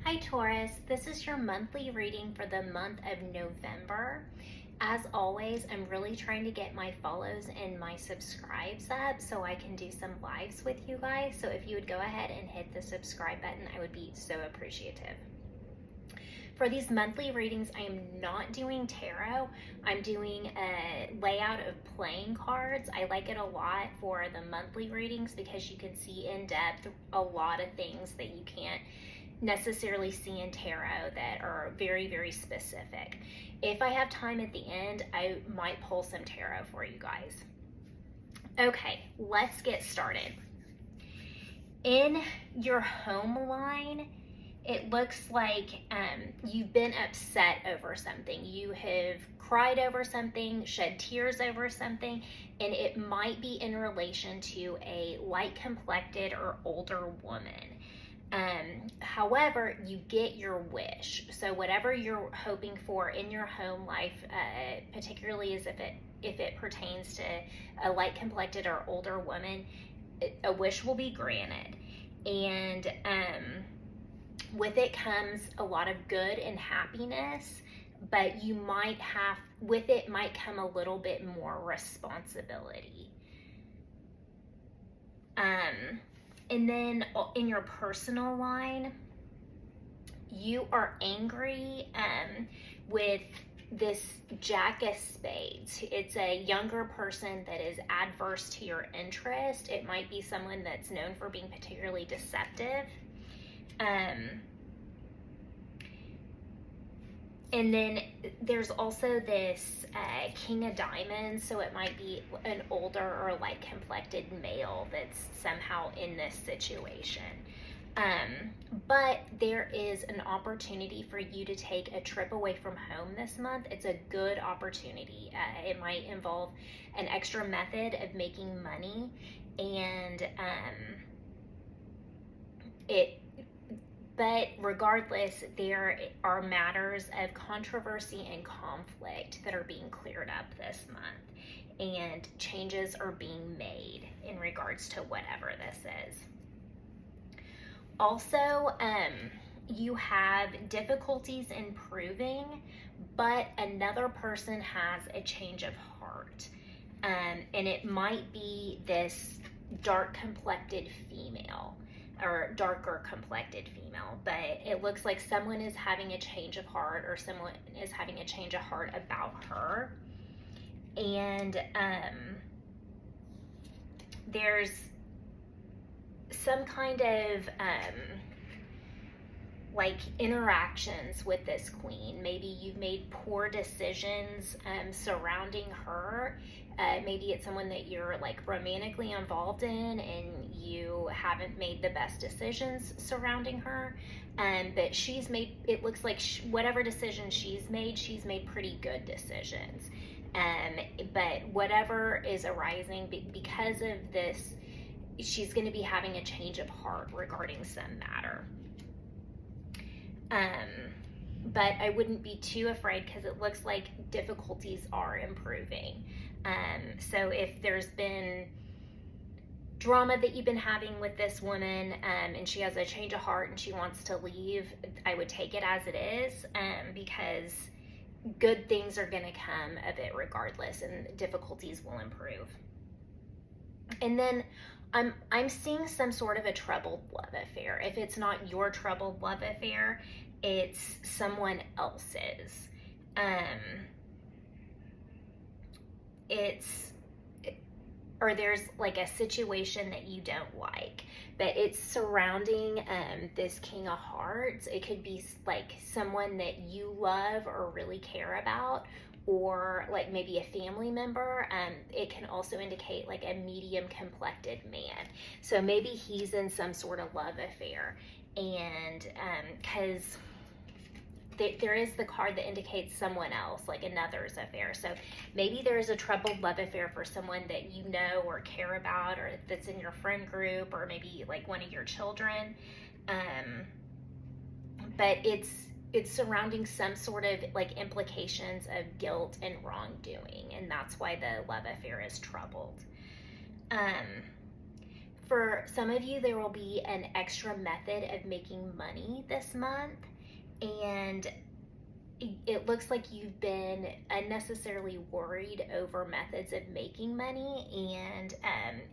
Hi Taurus, this is your monthly reading for the month of November. As always, I'm really trying to get my follows and my subscribes up so I can do some lives with you guys. So if you would go ahead and hit the subscribe button, I would be so appreciative. For these monthly readings, I am not doing tarot. I'm doing a layout of playing cards. I like it a lot for the monthly readings because you can see in depth a lot of things that you can't necessarily see in tarot that are very, very specific. If I have time at the end, I might pull some tarot for you guys. Okay, let's get started. In your home line, it looks like you've been upset over something. You have cried over something, shed tears over something, and it might be in relation to a light-complected or older woman. However, you get your wish. So whatever you're hoping for in your home life, particularly as if it pertains to a light-complected or older woman, a wish will be granted. And with it comes a lot of good and happiness, but you might have, with it might come a little bit more responsibility. And then in your personal line, you are angry with this Jack of Spades. It's a younger person that is adverse to your interest. It might be someone that's known for being particularly deceptive. And then there's also this King of Diamonds, so it might be an older or light-complected male that's somehow in this situation. But there is an opportunity for you to take a trip away from home this month. It's a good opportunity. It might involve an extra method of making money, and but regardless, there are matters of controversy and conflict that are being cleared up this month, and changes are being made in regards to whatever this is. Also, you have difficulties in proving, but another person has a change of heart. And it might be this dark-complected female or darker complected female, but it looks like someone is having a change of heart, or someone is having a change of heart about her. And there's some kind of like interactions with this queen. Maybe you've made poor decisions surrounding her. Maybe it's someone that you're like romantically involved in and you haven't made the best decisions surrounding her. But she's made, it looks like whatever decision she's made pretty good decisions. But whatever is arising because of this, she's going to be having a change of heart regarding some matter. But I wouldn't be too afraid because it looks like difficulties are improving. So if there's been drama that you've been having with this woman, and she has a change of heart and she wants to leave, I would take it as it is, because good things are going to come of it regardless, and difficulties will improve. And then I'm seeing some sort of a troubled love affair. If it's not your troubled love affair, it's someone else's. Or there's like a situation that you don't like, but it's surrounding this King of Hearts. It could be like someone that you love or really care about, or like maybe a family member. It can also indicate like a medium complected man. So maybe he's in some sort of love affair, and because there is the card that indicates someone else, like another's affair. So maybe there's a troubled love affair for someone that you know or care about, or that's in your friend group, or maybe like one of your children. But it's surrounding some sort of like implications of guilt and wrongdoing, and that's why the love affair is troubled. For some of you, there will be an extra method of making money this month, and it looks like you've been unnecessarily worried over methods of making money, and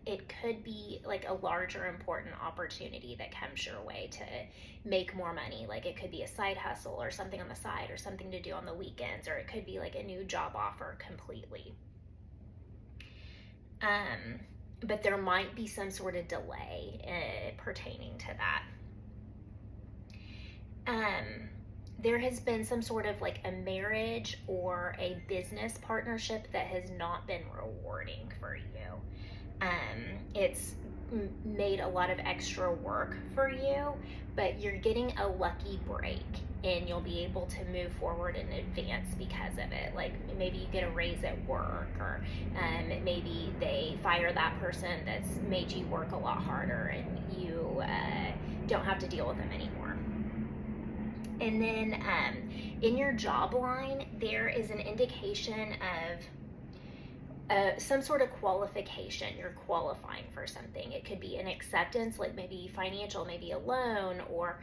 it could be like a larger important opportunity that comes your way to make more money. Like it could be a side hustle or something on the side or something to do on the weekends, or it could be like a new job offer completely. But there might be some sort of delay pertaining to that. There has been some sort of like a marriage or a business partnership that has not been rewarding for you. It's made a lot of extra work for you, but you're getting a lucky break and you'll be able to move forward and advance because of it. Like maybe you get a raise at work, or maybe they fire that person that's made you work a lot harder and you don't have to deal with them anymore. And then in your job line, there is an indication of some sort of qualification. You're qualifying for something. It could be an acceptance, like maybe financial, maybe a loan, or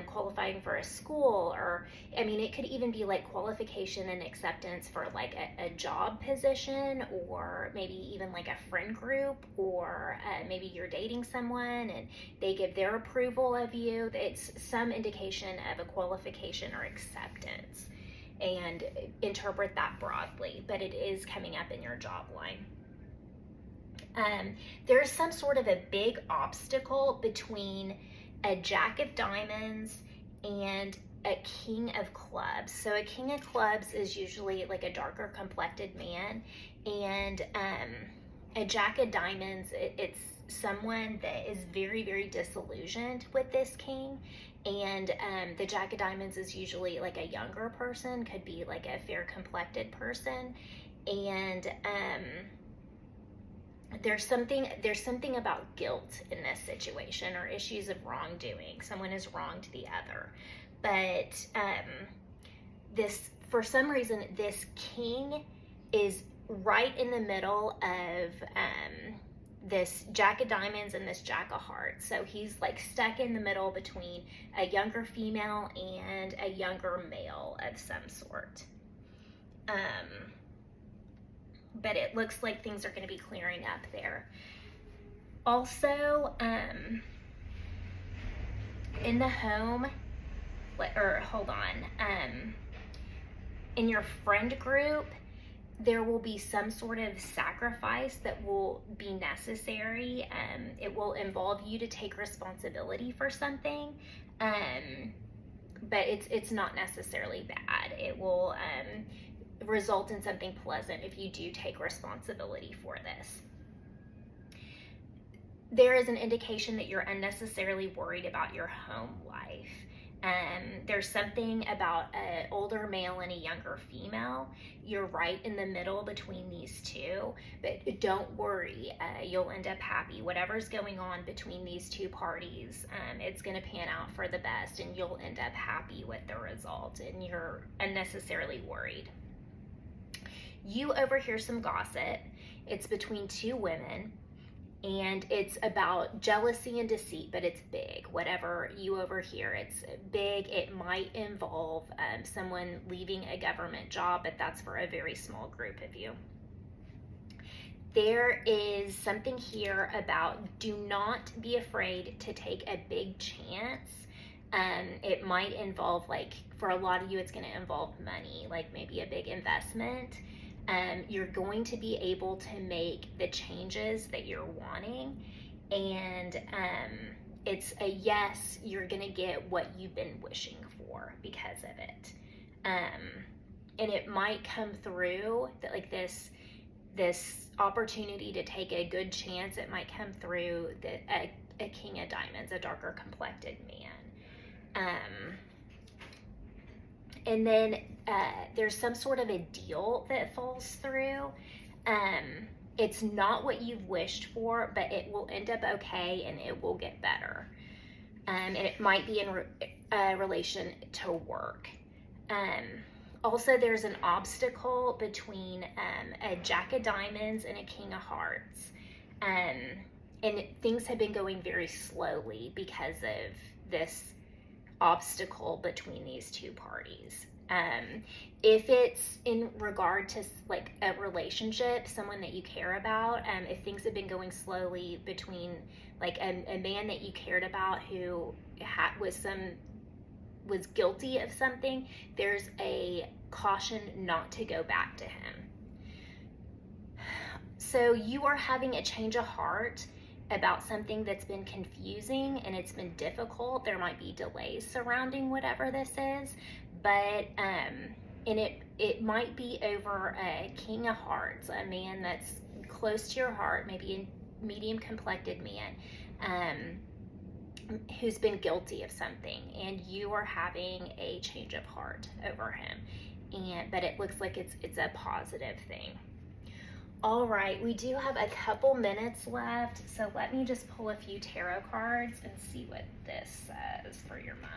qualifying for a school, or I mean, it could even be like qualification and acceptance for like a job position, or maybe even like a friend group, or maybe you're dating someone and they give their approval of you. It's some indication of a qualification or acceptance, and interpret that broadly, but it is coming up in your job line. There's some sort of a big obstacle between a Jack of Diamonds and a King of Clubs. So a King of Clubs is usually like a darker complected man, and a Jack of Diamonds, it's someone that is very, very disillusioned with this king. And the Jack of Diamonds is usually like a younger person, could be like a fair complected person. And there's something about guilt in this situation, or issues of wrongdoing. Someone has wronged the other. But for some reason, this king is right in the middle of this Jack of Diamonds and this Jack of Hearts. So he's like stuck in the middle between a younger female and a younger male of some sort. But it looks like things are going to be clearing up there. Also, in the home, in your friend group, there will be some sort of sacrifice that will be necessary. It will involve you to take responsibility for something, but it's not necessarily bad. It will result in something pleasant if you do take responsibility for this. There is an indication that you're unnecessarily worried about your home life. There's something about an older male and a younger female. You're right in the middle between these two, but don't worry, you'll end up happy. Whatever's going on between these two parties, it's going to pan out for the best, and you'll end up happy with the result, and you're unnecessarily worried. You overhear some gossip. It's between two women, and it's about jealousy and deceit, but it's big. Whatever you overhear, it's big. It might involve someone leaving a government job, but that's for a very small group of you. There is something here about do not be afraid to take a big chance. It might involve, like, for a lot of you, it's going to involve money, like maybe a big investment. You're going to be able to make the changes that you're wanting, and it's a yes, you're going to get what you've been wishing for because of it. And it might come through that, like, this opportunity to take a good chance, it might come through that a King of Diamonds, a darker complected man. And then there's some sort of a deal that falls through. It's not what you've wished for, but it will end up okay, and it will get better. And it might be in relation to work. Also, there's an obstacle between a Jack of Diamonds and a King of Hearts. and things have been going very slowly because of this obstacle between these two parties. If it's in regard to like a relationship, someone that you care about, if things have been going slowly between like a man that you cared about who was guilty of something, there's a caution not to go back to him. So you are having a change of heart about something that's been confusing and it's been difficult. There might be delays surrounding whatever this is, but and it might be over a king of hearts, a man that's close to your heart, maybe a medium complected man, who's been guilty of something, and you are having a change of heart over him. But it looks like it's a positive thing. All right, we do have a couple minutes left, so let me just pull a few tarot cards and see what this says for your month.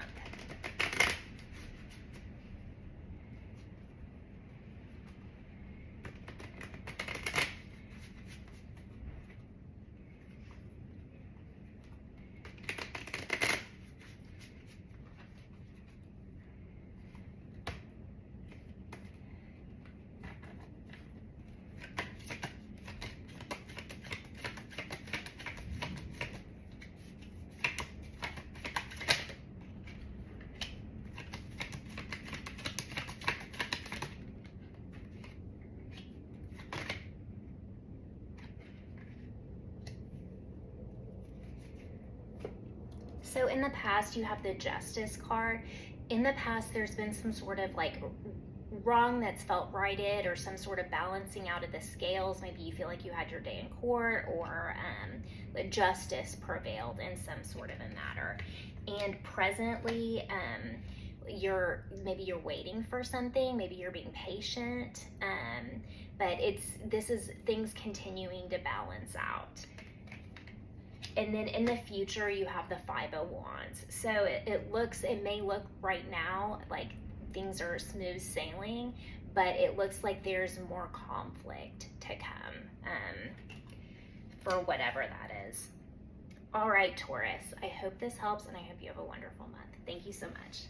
So in the past, you have the Justice card. In the past, there's been some sort of like wrong that's felt righted, or some sort of balancing out of the scales. Maybe you feel like you had your day in court, or justice prevailed in some sort of a matter. And presently, maybe you're waiting for something. Maybe you're being patient. But this is things continuing to balance out. And then in the future, you have the Five of Wands. So it may look right now like things are smooth sailing, but it looks like there's more conflict to come for whatever that is. All right, Taurus, I hope this helps, and I hope you have a wonderful month. Thank you so much.